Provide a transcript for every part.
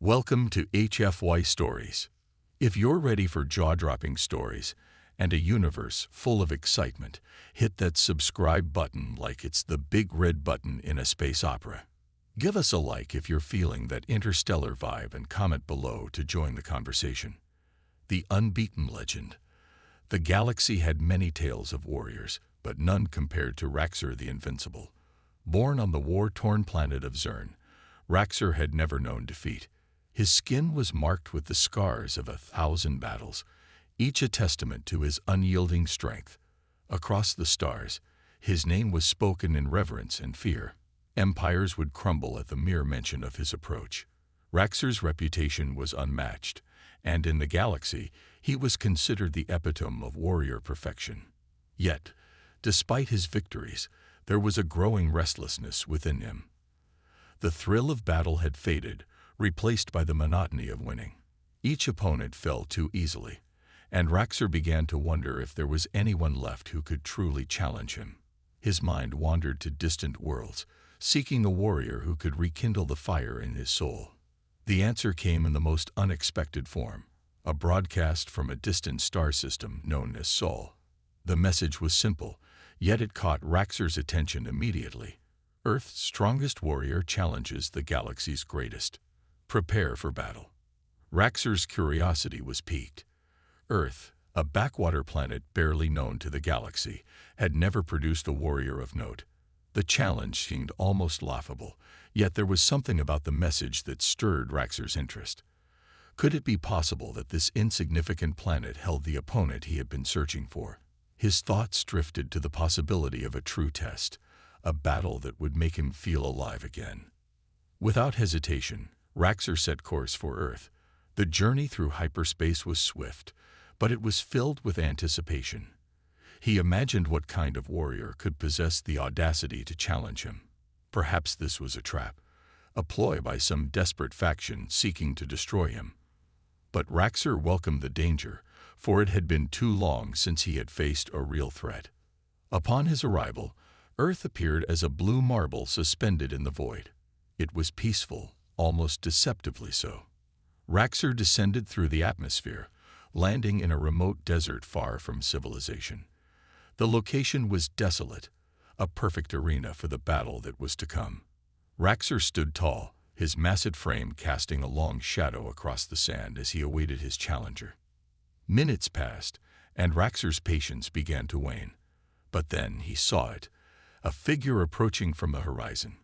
Welcome to HFY Stories. If you're ready for jaw-dropping stories and a universe full of excitement, hit that subscribe button like it's the big red button in a space opera. Give us a like if you're feeling that interstellar vibe and comment below to join the conversation. The unbeaten legend. The galaxy had many tales of warriors, but none compared to Raxor the Invincible. Born on the war-torn planet of Zern, Raxor had never known defeat. His skin was marked with the scars of 1,000 battles, each a testament to his unyielding strength. Across the stars, his name was spoken in reverence and fear. Empires would crumble at the mere mention of his approach. Raxor's reputation was unmatched, and in the galaxy, he was considered the epitome of warrior perfection. Yet, despite his victories, there was a growing restlessness within him. The thrill of battle had faded, replaced by the monotony of winning. Each opponent fell too easily, and Raxor began to wonder if there was anyone left who could truly challenge him. His mind wandered to distant worlds, seeking a warrior who could rekindle the fire in his soul. The answer came in the most unexpected form, a broadcast from a distant star system known as Sol. The message was simple, yet it caught Raxor's attention immediately. Earth's strongest warrior challenges the galaxy's greatest. Prepare for battle. Raxor's curiosity was piqued. Earth, a backwater planet barely known to the galaxy, had never produced a warrior of note. The challenge seemed almost laughable, yet there was something about the message that stirred Raxor's interest. Could it be possible that this insignificant planet held the opponent he had been searching for? His thoughts drifted to the possibility of a true test, a battle that would make him feel alive again. Without hesitation, Raxor set course for Earth. The journey through hyperspace was swift, but it was filled with anticipation. He imagined what kind of warrior could possess the audacity to challenge him. Perhaps this was a trap, a ploy by some desperate faction seeking to destroy him. But Raxor welcomed the danger, for it had been too long since he had faced a real threat. Upon his arrival, Earth appeared as a blue marble suspended in the void. It was peaceful, almost deceptively so. Raxor descended through the atmosphere, landing in a remote desert far from civilization. The location was desolate, a perfect arena for the battle that was to come. Raxor stood tall, his massive frame casting a long shadow across the sand as he awaited his challenger. Minutes passed, and Raxor's patience began to wane. But then he saw it, a figure approaching from the horizon.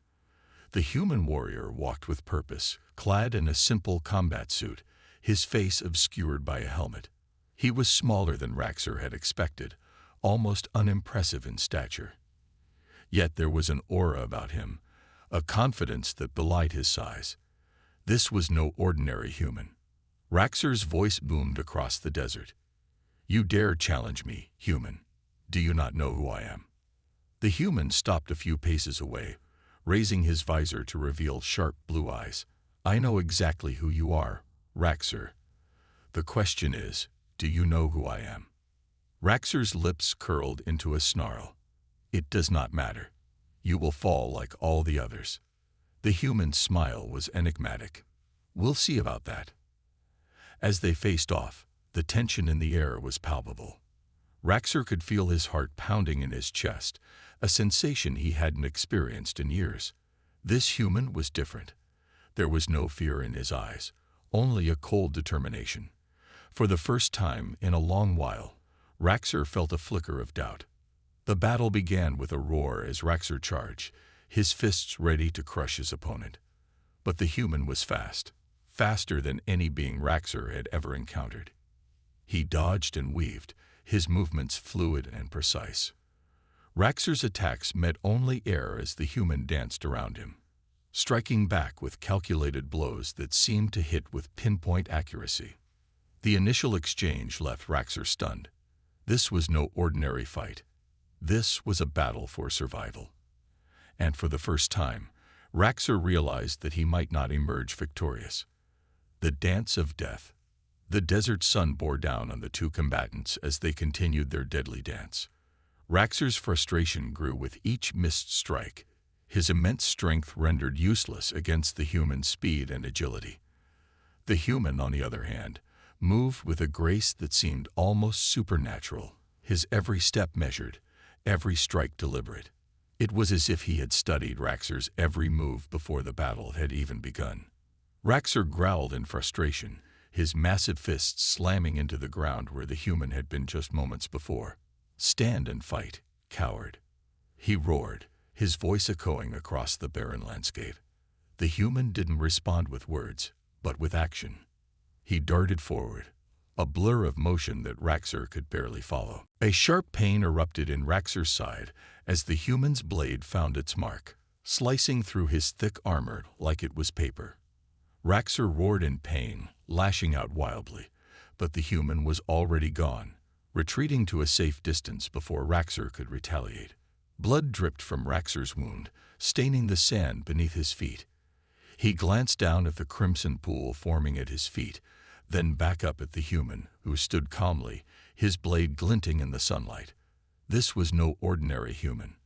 The human warrior walked with purpose, clad in a simple combat suit, his face obscured by a helmet. He was smaller than Raxor had expected, almost unimpressive in stature. Yet there was an aura about him, a confidence that belied his size. This was no ordinary human. Raxor's voice boomed across the desert. "You dare challenge me, human? Do you not know who I am?" The human stopped a few paces away, raising his visor to reveal sharp blue eyes. "I know exactly who you are, Raxor. The question is, do you know who I am?" Raxor's lips curled into a snarl. "It does not matter. You will fall like all the others." The human's smile was enigmatic. "We'll see about that." As they faced off, the tension in the air was palpable. Raxor could feel his heart pounding in his chest, a sensation he hadn't experienced in years. This human was different. There was no fear in his eyes, only a cold determination. For the first time in a long while, Raxor felt a flicker of doubt. The battle began with a roar as Raxor charged, his fists ready to crush his opponent. But the human was fast, faster than any being Raxor had ever encountered. He dodged and weaved, his movements fluid and precise. Raxor's attacks met only air as the human danced around him, striking back with calculated blows that seemed to hit with pinpoint accuracy. The initial exchange left Raxor stunned. This was no ordinary fight. This was a battle for survival. And for the first time, Raxor realized that he might not emerge victorious. The dance of death. The desert sun bore down on the two combatants as they continued their deadly dance. Raxor's frustration grew with each missed strike, his immense strength rendered useless against the human's speed and agility. The human, on the other hand, moved with a grace that seemed almost supernatural, his every step measured, every strike deliberate. It was as if he had studied Raxor's every move before the battle had even begun. Raxor growled in frustration, his massive fists slamming into the ground where the human had been just moments before. "Stand and fight, coward," he roared, his voice echoing across the barren landscape. The human didn't respond with words, but with action. He darted forward, a blur of motion that Raxor could barely follow. A sharp pain erupted in Raxor's side as the human's blade found its mark, slicing through his thick armor like it was paper. Raxor roared in pain, lashing out wildly, but the human was already gone, retreating to a safe distance before Raxor could retaliate. Blood dripped from Raxor's wound, staining the sand beneath his feet. He glanced down at the crimson pool forming at his feet, then back up at the human, who stood calmly, his blade glinting in the sunlight. This was no ordinary human.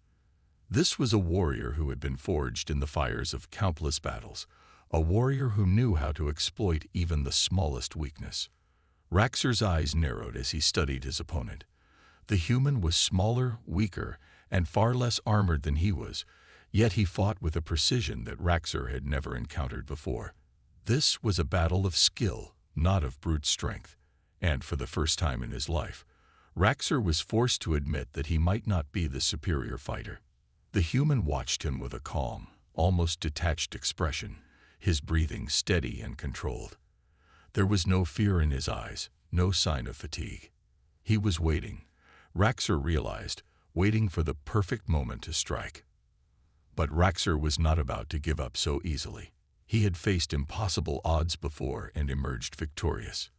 This was a warrior who had been forged in the fires of countless battles, a warrior who knew how to exploit even the smallest weakness. Raxor's eyes narrowed as he studied his opponent. The human was smaller, weaker, and far less armored than he was, yet he fought with a precision that Raxor had never encountered before. This was a battle of skill, not of brute strength, and for the first time in his life, Raxor was forced to admit that he might not be the superior fighter. The human watched him with a calm, almost detached expression, his breathing steady and controlled. There was no fear in his eyes, no sign of fatigue. He was waiting, Raxor realized, waiting for the perfect moment to strike. But Raxor was not about to give up so easily. He had faced impossible odds before and emerged victorious.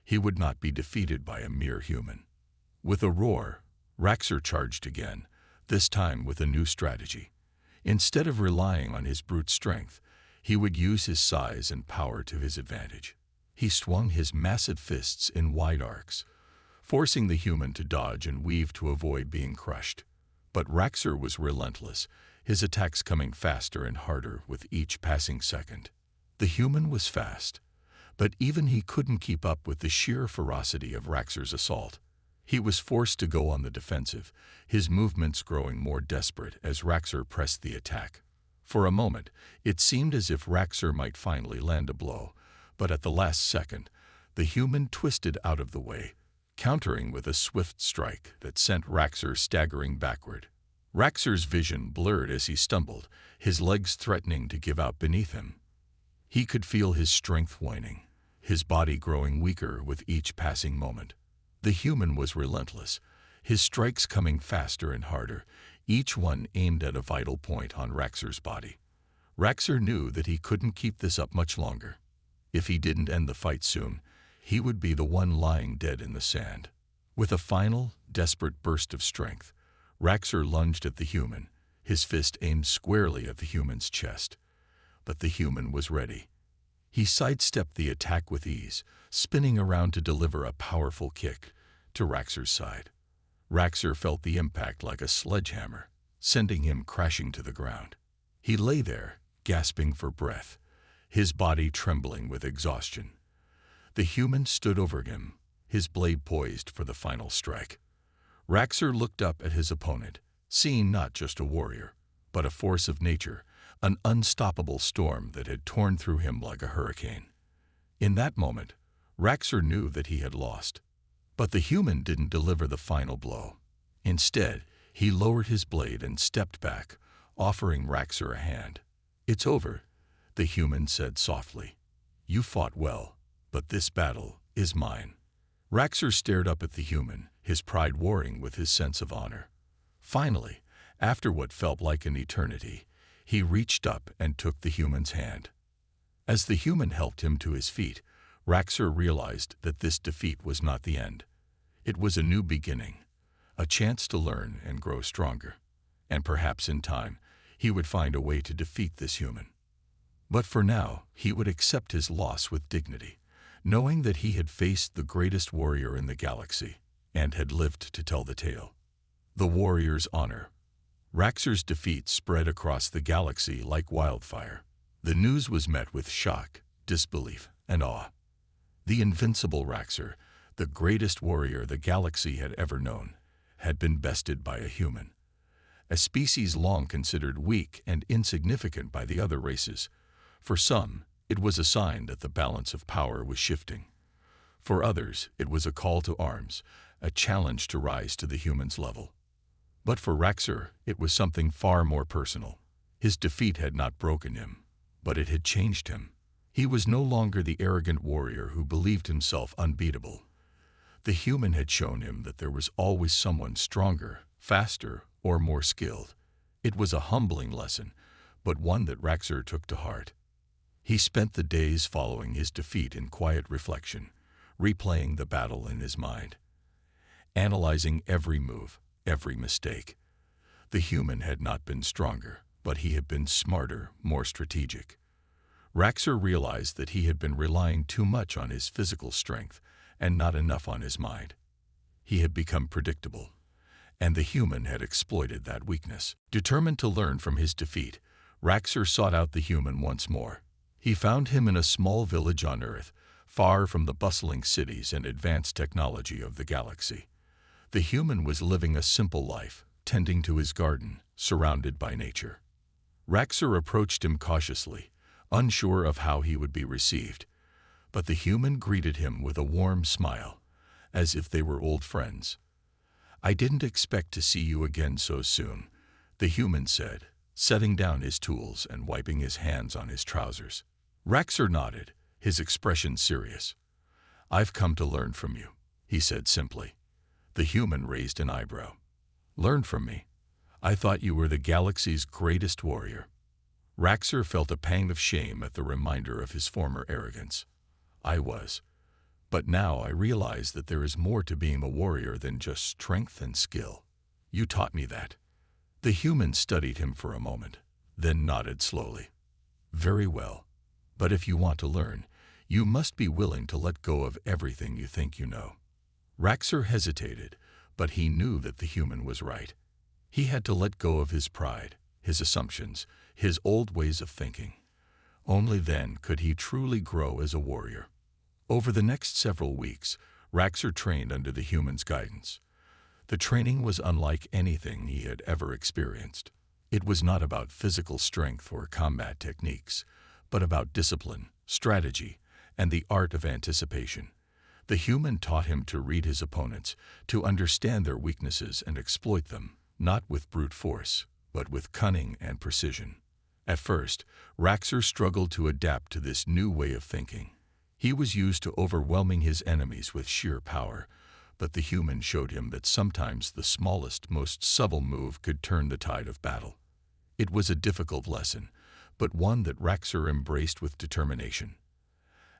He would not be defeated by a mere human. With a roar, Raxor charged again, this time with a new strategy. Instead of relying on his brute strength, he would use his size and power to his advantage. He swung his massive fists in wide arcs, forcing the human to dodge and weave to avoid being crushed. But Raxor was relentless, his attacks coming faster and harder with each passing second. The human was fast, but even he couldn't keep up with the sheer ferocity of Raxor's assault. He was forced to go on the defensive, his movements growing more desperate as Raxor pressed the attack. For a moment, it seemed as if Raxor might finally land a blow, but at the last second, the human twisted out of the way, countering with a swift strike that sent Raxor staggering backward. Raxor's vision blurred as he stumbled, his legs threatening to give out beneath him. He could feel his strength waning, his body growing weaker with each passing moment. The human was relentless, his strikes coming faster and harder, each one aimed at a vital point on Raxor's body. Raxor knew that he couldn't keep this up much longer. If he didn't end the fight soon, he would be the one lying dead in the sand. With a final, desperate burst of strength, Raxor lunged at the human, his fist aimed squarely at the human's chest. But the human was ready. He sidestepped the attack with ease, spinning around to deliver a powerful kick to Raxor's side. Raxor felt the impact like a sledgehammer, sending him crashing to the ground. He lay there, gasping for breath, his body trembling with exhaustion. The human stood over him, his blade poised for the final strike. Raxor looked up at his opponent, seeing not just a warrior, but a force of nature, an unstoppable storm that had torn through him like a hurricane. In that moment, Raxor knew that he had lost. But the human didn't deliver the final blow. Instead, he lowered his blade and stepped back, offering Raxor a hand. "It's over," the human said softly. "You fought well, but this battle is mine." Raxor stared up at the human, his pride warring with his sense of honor. Finally, after what felt like an eternity, he reached up and took the human's hand. As the human helped him to his feet, Raxor realized that this defeat was not the end. It was a new beginning, a chance to learn and grow stronger. And perhaps in time, he would find a way to defeat this human. But for now, he would accept his loss with dignity, knowing that he had faced the greatest warrior in the galaxy and had lived to tell the tale. The warrior's honor. Raxor's defeat spread across the galaxy like wildfire. The news was met with shock, disbelief, and awe. The invincible Raxer, the greatest warrior the galaxy had ever known, had been bested by a human, a species long considered weak and insignificant by the other races. For some, it was a sign that the balance of power was shifting. For others, it was a call to arms, a challenge to rise to the human's level. But for Raxer, it was something far more personal. His defeat had not broken him, but it had changed him. He was no longer the arrogant warrior who believed himself unbeatable. The human had shown him that there was always someone stronger, faster, or more skilled. It was a humbling lesson, but one that Raxer took to heart. He spent the days following his defeat in quiet reflection, replaying the battle in his mind, analyzing every move, every mistake. The human had not been stronger, but he had been smarter, more strategic. Raxer realized that he had been relying too much on his physical strength and not enough on his mind. He had become predictable, and the human had exploited that weakness. Determined to learn from his defeat, Raxer sought out the human once more. He found him in a small village on Earth, far from the bustling cities and advanced technology of the galaxy. The human was living a simple life, tending to his garden, surrounded by nature. Raxer approached him cautiously, unsure of how he would be received, but the human greeted him with a warm smile, as if they were old friends. "I didn't expect to see you again so soon," the human said, setting down his tools and wiping his hands on his trousers. Raxer nodded, his expression serious. "I've come to learn from you," he said simply. The human raised an eyebrow. "Learn from me? I thought you were the galaxy's greatest warrior." Raxer felt a pang of shame at the reminder of his former arrogance. "I was. But now I realize that there is more to being a warrior than just strength and skill. You taught me that." The human studied him for a moment, then nodded slowly. "Very well. But if you want to learn, you must be willing to let go of everything you think you know." Raxer hesitated, but he knew that the human was right. He had to let go of his pride, his assumptions, his old ways of thinking. Only then could he truly grow as a warrior. Over the next several weeks, Raxer trained under the human's guidance. The training was unlike anything he had ever experienced. It was not about physical strength or combat techniques, but about discipline, strategy, and the art of anticipation. The human taught him to read his opponents, to understand their weaknesses and exploit them, not with brute force, but with cunning and precision. At first, Raxer struggled to adapt to this new way of thinking. He was used to overwhelming his enemies with sheer power, but the human showed him that sometimes the smallest, most subtle move could turn the tide of battle. It was a difficult lesson, but one that Raxer embraced with determination.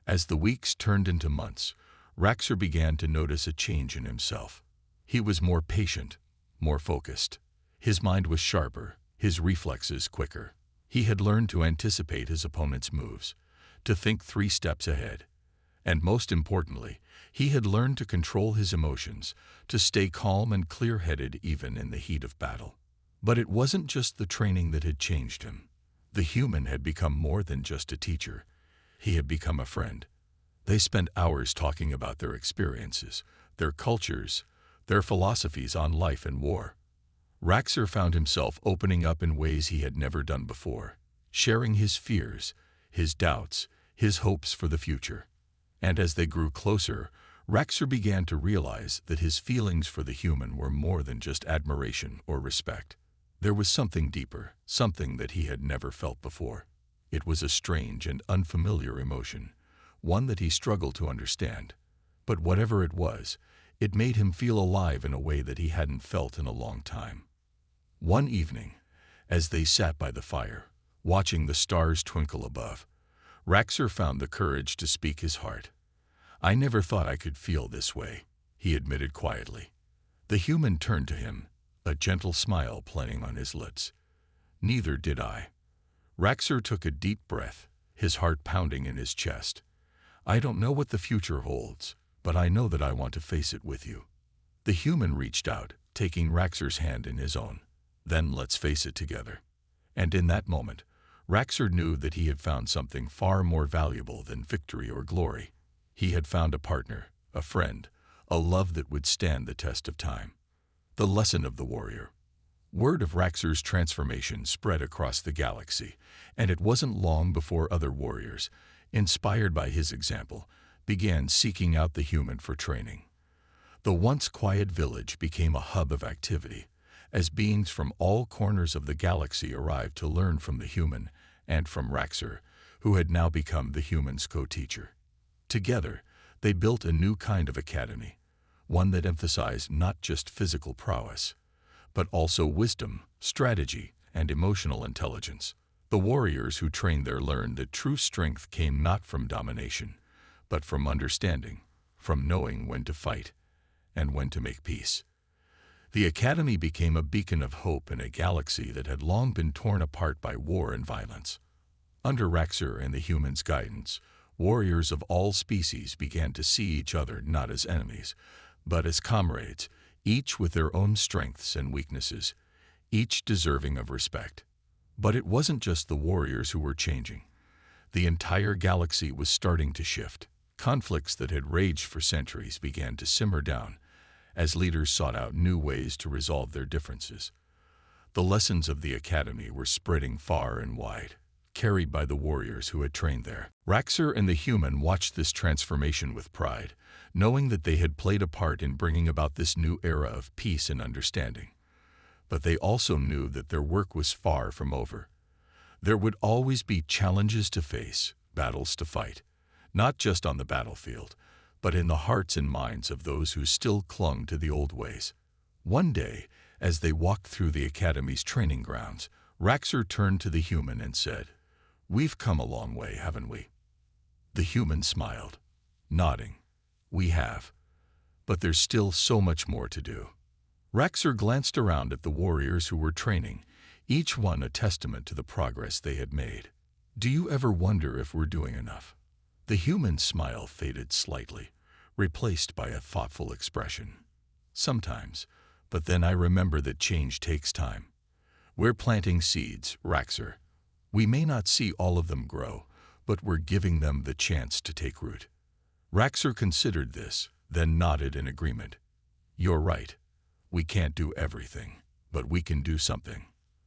As the weeks turned into months, Raxer began to notice a change in himself. He was more patient, more focused. His mind was sharper, his reflexes quicker. He had learned to anticipate his opponent's moves, to think 3 steps ahead. And most importantly, he had learned to control his emotions, to stay calm and clear-headed even in the heat of battle. But it wasn't just the training that had changed him. The human had become more than just a teacher. He had become a friend. They spent hours talking about their experiences, their cultures, their philosophies on life and war. Raxer found himself opening up in ways he had never done before, sharing his fears, his doubts, his hopes for the future. And as they grew closer, Raxer began to realize that his feelings for the human were more than just admiration or respect. There was something deeper, something that he had never felt before. It was a strange and unfamiliar emotion, one that he struggled to understand. But whatever it was, it made him feel alive in a way that he hadn't felt in a long time. One evening, as they sat by the fire, watching the stars twinkle above, Raxer found the courage to speak his heart. "I never thought I could feel this way," he admitted quietly. The human turned to him, a gentle smile playing on his lips. "Neither did I." Raxer took a deep breath, his heart pounding in his chest. "I don't know what the future holds, but I know that I want to face it with you." The human reached out, taking Raxer's hand in his own. "Then let's face it together." And in that moment, Raxer knew that he had found something far more valuable than victory or glory. He had found a partner, a friend, a love that would stand the test of time. The lesson of the warrior. Word of Raxer's transformation spread across the galaxy, and it wasn't long before other warriors, inspired by his example, began seeking out the human for training. The once quiet village became a hub of activity, as beings from all corners of the galaxy arrived to learn from the human and from Raxer, who had now become the human's co-teacher. Together, they built a new kind of academy, one that emphasized not just physical prowess, but also wisdom, strategy, and emotional intelligence. The warriors who trained there learned that true strength came not from domination, but from understanding, from knowing when to fight and when to make peace. The academy became a beacon of hope in a galaxy that had long been torn apart by war and violence. Under Raxer and the humans' guidance, warriors of all species began to see each other not as enemies, but as comrades, each with their own strengths and weaknesses, each deserving of respect. But it wasn't just the warriors who were changing. The entire galaxy was starting to shift. Conflicts that had raged for centuries began to simmer down as leaders sought out new ways to resolve their differences. The lessons of the academy were spreading far and wide, carried by the warriors who had trained there. Raxer and the human watched this transformation with pride, knowing that they had played a part in bringing about this new era of peace and understanding. But they also knew that their work was far from over. There would always be challenges to face, battles to fight, not just on the battlefield, but in the hearts and minds of those who still clung to the old ways. One day, as they walked through the academy's training grounds, Raxer turned to the human and said, "We've come a long way, haven't we?" The human smiled, nodding. "We have, but there's still so much more to do." Raxer glanced around at the warriors who were training, each one a testament to the progress they had made. "Do you ever wonder if we're doing enough?" The human's smile faded slightly, replaced by a thoughtful expression. "Sometimes, but then I remember that change takes time. We're planting seeds, Raxer. We may not see all of them grow, but we're giving them the chance to take root." Raxer considered this, then nodded in agreement. "You're right. We can't do everything, but we can do something."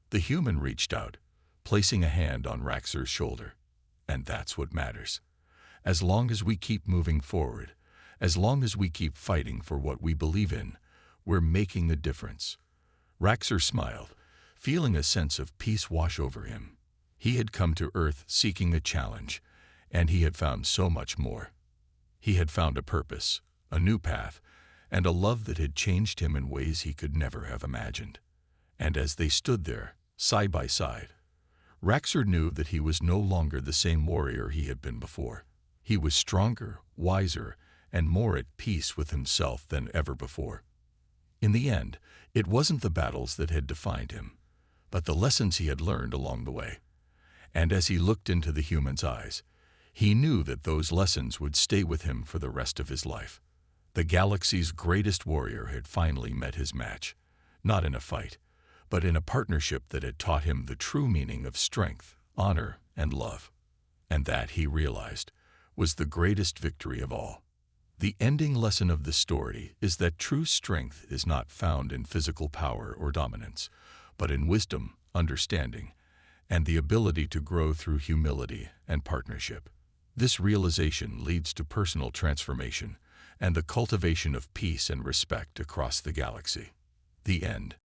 The human reached out, placing a hand on Raxer's shoulder. "And that's what matters. As long as we keep moving forward, as long as we keep fighting for what we believe in, we're making a difference." Raxer smiled, feeling a sense of peace wash over him. He had come to Earth seeking a challenge, and he had found so much more. He had found a purpose, a new path, and a love that had changed him in ways he could never have imagined. And as they stood there, side by side, Raxer knew that he was no longer the same warrior he had been before. He was stronger, wiser, and more at peace with himself than ever before. In the end, it wasn't the battles that had defined him, but the lessons he had learned along the way. And as he looked into the human's eyes, he knew that those lessons would stay with him for the rest of his life. The galaxy's greatest warrior had finally met his match, not in a fight, but in a partnership that had taught him the true meaning of strength, honor, and love. And that, he realized, was the greatest victory of all. The ending lesson of the story is that true strength is not found in physical power or dominance, but in wisdom, understanding, and the ability to grow through humility and partnership. This realization leads to personal transformation and the cultivation of peace and respect across the galaxy. The end.